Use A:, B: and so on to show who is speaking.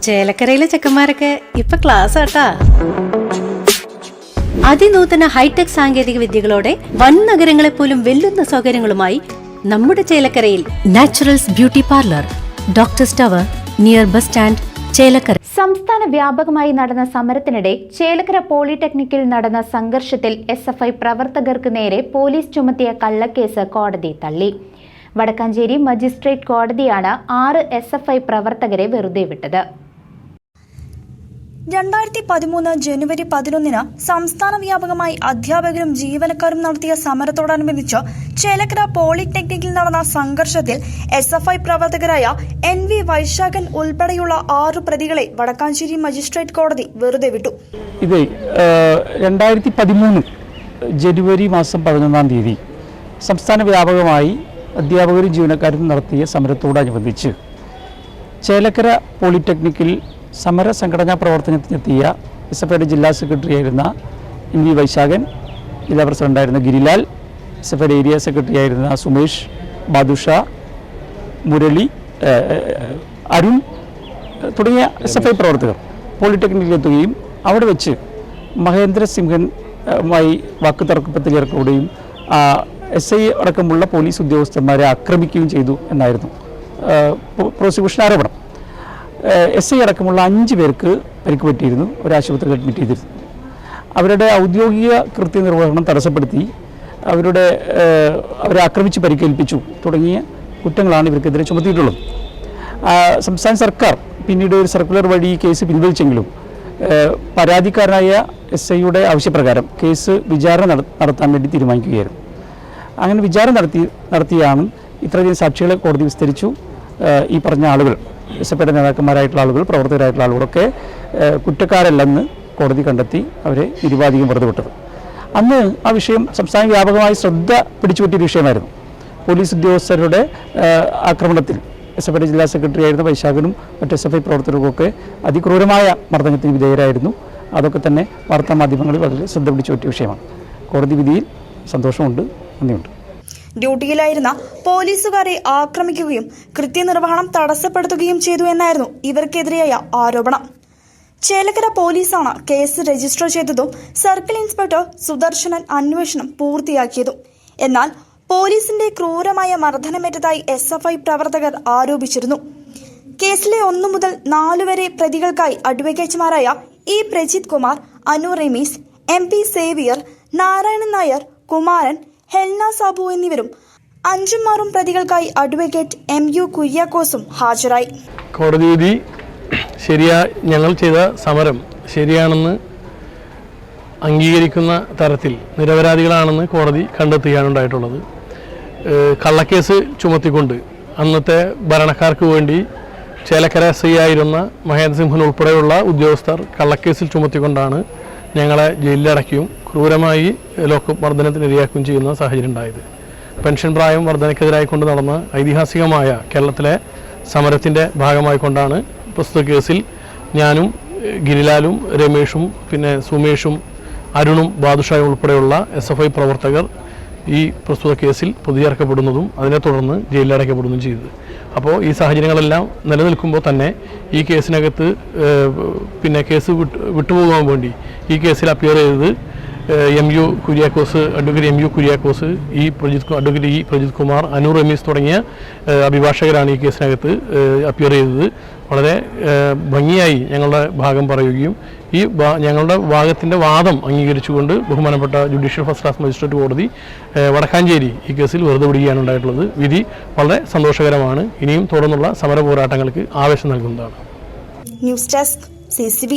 A: ചേലക്കരയിലെ ചെക്കന്മാരൊക്കെ ഇപ്പൊ ക്ലാസ് ആട്ടാ. അതിനൂതന ഹൈടെക് സാങ്കേതിക വിദ്യകളോടെ വൻ നഗരങ്ങളെ പോലും വെല്ലുന്ന സൗകര്യങ്ങളുമായി നമ്മുടെ ചേലക്കരയിൽ Naturals beauty parlour, doctors tower, near bus stand, Chelakkara.
B: സംസ്ഥാന വ്യാപകമായി നടന്ന സമരത്തിനിടെ ചേലക്കര പോളിടെക്നിക്കിൽ നടന്ന സംഘർഷത്തിൽ SFI പ്രവർത്തകർക്ക് നേരെ പോലീസ് ചുമത്തിയ കള്ളക്കേസ് കോടതി തള്ളി. വടക്കാഞ്ചേരി മജിസ്ട്രേറ്റ് കോടതിയാണ് 6 SFI പ്രവർത്തകരെ വെറുതെ വിട്ടത്.
C: 2013 ജനുവരി 11 സംസ്ഥാന വ്യാപകമായി അധ്യാപകരും ജീവനക്കാരും നടത്തിയ സമരത്തോടനുബന്ധിച്ച് ചേലക്കര പോളിടെക്നിക്കിൽ നടന്ന സംഘർഷത്തിൽ SFI പ്രവർത്തകരായ NV വൈശാഖൻ ഉൾപ്പെടെയുള്ള 6 പ്രതികളെ വടക്കാഞ്ചേരി മജിസ്ട്രേറ്റ് കോടതി വെറുതെ വിട്ടു.
D: ഇത് 2013 ജനുവരി മാസം 11-ാം തീയതി സംസ്ഥാന വ്യാപകമായി അധ്യാപകരും ജീവനക്കാരും നടത്തിയ സമരത്തോടനുബന്ധിച്ച് ചേലക്കര പോളിടെക്നിക്കിൽ സമര സംഘടനാ പ്രവർത്തനത്തിനെത്തിയ SFIയുടെ ജില്ലാ സെക്രട്ടറി ആയിരുന്ന NV വൈശാഖൻ, ജില്ലാ പ്രസിഡന്റായിരുന്ന ഗിരിലാൽ, SFIയുടെ ഏരിയ സെക്രട്ടറി ആയിരുന്ന സുമേഷ്, ബാദുഷ, മുരളി, അരുൺ തുടങ്ങിയ SFI പ്രവർത്തകർ പോളിടെക്നിക്കിലെത്തുകയും അവിടെ വെച്ച് മഹേന്ദ്ര സിംഹനുമായി വാക്കുതർക്കത്തിൽ ഏർപ്പെടുകയും SI അടക്കമുള്ള പോലീസ് ഉദ്യോഗസ്ഥന്മാരെ ആക്രമിക്കുകയും ചെയ്തു എന്നായിരുന്നു പ്രോസിക്യൂഷൻ ആരോപണം. SI അടക്കമുള്ള 5 പേർക്ക് പരിക്ക് പറ്റിയിരുന്നു, ഒരു ആശുപത്രിയിൽ അഡ്മിറ്റ് ചെയ്തിരുന്നു. അവരുടെ ഔദ്യോഗിക കൃത്യനിർവഹണം തടസ്സപ്പെടുത്തി അവരെ ആക്രമിച്ച് പരിക്കേൽപ്പിച്ചു തുടങ്ങിയ കുറ്റങ്ങളാണ് ഇവർക്കെതിരെ ചുമത്തിയിട്ടുള്ളത്. സംസ്ഥാന സർക്കാർ പിന്നീട് ഒരു സർക്കുലർ വഴി ഈ കേസ് പിൻവലിച്ചെങ്കിലും പരാതിക്കാരനായ SIയുടെ ആവശ്യപ്രകാരം കേസ് വിചാരണ നടത്താൻ വേണ്ടി തീരുമാനിക്കുകയായിരുന്നു. അങ്ങനെ വിചാരണ നടത്തിയാണ് ഇത്രയധികം സാക്ഷികളെ കോടതി വിസ്തരിച്ചു. ഈ പറഞ്ഞ ആളുകൾ, SFIയുടെ നേതാക്കന്മാരായിട്ടുള്ള ആളുകൾ, പ്രവർത്തകരായിട്ടുള്ള ആളുകളൊക്കെ കുറ്റക്കാരല്ലെന്ന് കോടതി കണ്ടെത്തി അവരെ നിരുപാധികം വെറുതെ വിട്ടത്. അന്ന് ആ വിഷയം സംസ്ഥാന വ്യാപകമായി ശ്രദ്ധ പിടിച്ചുപറ്റിയ വിഷയമായിരുന്നു. പോലീസ് ഉദ്യോഗസ്ഥരുടെ ആക്രമണത്തിൽ SFIയുടെ ജില്ലാ സെക്രട്ടറി ആയിരുന്ന വൈശാഖനും മറ്റ് SFI പ്രവർത്തകർക്കൊക്കെ അതിക്രൂരമായ മർദ്ദനത്തിന് വിധേയരായിരുന്നു. അതൊക്കെ തന്നെ വാർത്താമാധ്യമങ്ങളിൽ വളരെ ശ്രദ്ധ പിടിച്ചുപറ്റിയ വിഷയമാണ്. കോടതി വിധിയിൽ സന്തോഷമുണ്ട്, നന്ദിയുണ്ട്.
C: ഡ്യൂട്ടിയിലായിരുന്ന പോലീസുകാരെ ആക്രമിക്കുകയും കൃത്യനിർവഹണം തടസ്സപ്പെടുത്തുകയും ചെയ്തു എന്നായിരുന്നു ഇവർക്കെതിരെയായ ആരോപണം. ചേലക്കര പോലീസാണ് കേസ് രജിസ്റ്റർ ചെയ്തതും സർക്കിൾ ഇൻസ്പെക്ടർ സുദർശനൻ അന്വേഷണം പൂർത്തിയാക്കിയതും. എന്നാൽ പോലീസിന്റെ ക്രൂരമായ മർദ്ദനമേറ്റതായി SFI പ്രവർത്തകർ ആരോപിച്ചിരുന്നു. കേസിലെ 1 മുതൽ 4 വരെ പ്രതികൾക്കായി അഡ്വക്കേറ്റുമാരായ E Prajith Kumar, Anu Remees, MP Xavier, Narayanan Nair, Kumaran, Helna Sabu എന്നിവരും 5 പ്രതികൾക്കായി അഡ്വക്കേറ്റ് MU കുര്യാക്കോസും ഹാജരായി.
E: കോടതി വിധി ഞങ്ങൾ ചെയ്ത സമരം ശരിയാണെന്ന് അംഗീകരിക്കുന്ന തരത്തിൽ നിരപരാധികളാണെന്ന് കോടതി കണ്ടെത്തുകയാണ് ഉണ്ടായിട്ടുള്ളത്. കള്ളക്കേസ് ചുമത്തിക്കൊണ്ട് അന്നത്തെ ഭരണക്കാർക്ക് വേണ്ടി ചേലക്കര SI ആയിരുന്ന മഹേന്ദ്ര സിംഹൻ ഉൾപ്പെടെയുള്ള ഉദ്യോഗസ്ഥർ കള്ളക്കേസിൽ ചുമത്തിക്കൊണ്ടാണ് ഞങ്ങളെ ജയിലിലടക്കുകയും ക്രൂരമായി ലോക്കപ്പ് മർദ്ദനത്തിനിരയാക്കുകയും ചെയ്യുന്ന സാഹചര്യം ഉണ്ടായത്. പെൻഷൻ പ്രായം വർധനയ്ക്കെതിരായിക്കൊണ്ട് നടന്ന ഐതിഹാസികമായ കേരളത്തിലെ സമരത്തിൻ്റെ ഭാഗമായിക്കൊണ്ടാണ് പ്രസ്തുത കേസിൽ ഞാനും ഗിരിലാലും രമേഷും പിന്നെ സുമേഷും അരുണും ബാദുഷായും ഉൾപ്പെടെയുള്ള SFI പ്രവർത്തകർ ഈ പ്രസ്തുത കേസിൽ പ്രതിചേർക്കപ്പെടുന്നതും അതിനെ തുടർന്ന് ജയിലിലടയ്ക്കപ്പെടുന്നതും ചെയ്തത്. അപ്പോൾ ഈ സാഹചര്യങ്ങളെല്ലാം നിലനിൽക്കുമ്പോൾ തന്നെ ഈ കേസിനകത്ത് പിന്നെ കേസ് വിട്ടുപോകാൻ വേണ്ടി ഈ കേസിൽ അപ്പിയർ ചെയ്തത് MU Kuriakose, advocate MU Kuriakose, advocate E Prajith Kumar, Anu Ramees തുടങ്ങിയ അഭിഭാഷകരാണ് ഈ കേസിനകത്ത് അപ്പിയർ ചെയ്തത്. വളരെ ഭംഗിയായി ഞങ്ങളുടെ ഭാഗം പറയുകയും ഈ ഞങ്ങളുടെ ഭാഗത്തിൻ്റെ വാദം അംഗീകരിച്ചുകൊണ്ട് ബഹുമാനപ്പെട്ട ജുഡീഷ്യൽ ഫസ്റ്റ് ക്ലാസ് മജിസ്ട്രേറ്റ് കോടതി വടക്കാഞ്ചേരി ഈ കേസിൽ വെറുതെ വിടുകയാണ് ഉണ്ടായിട്ടുള്ളത്. വിധി വളരെ സന്തോഷകരമാണ്. ഇനിയും തുടർന്നുള്ള സമര പോരാട്ടങ്ങൾക്ക് ആവേശം നൽകുന്നതാണ്.
C: News desk CCV.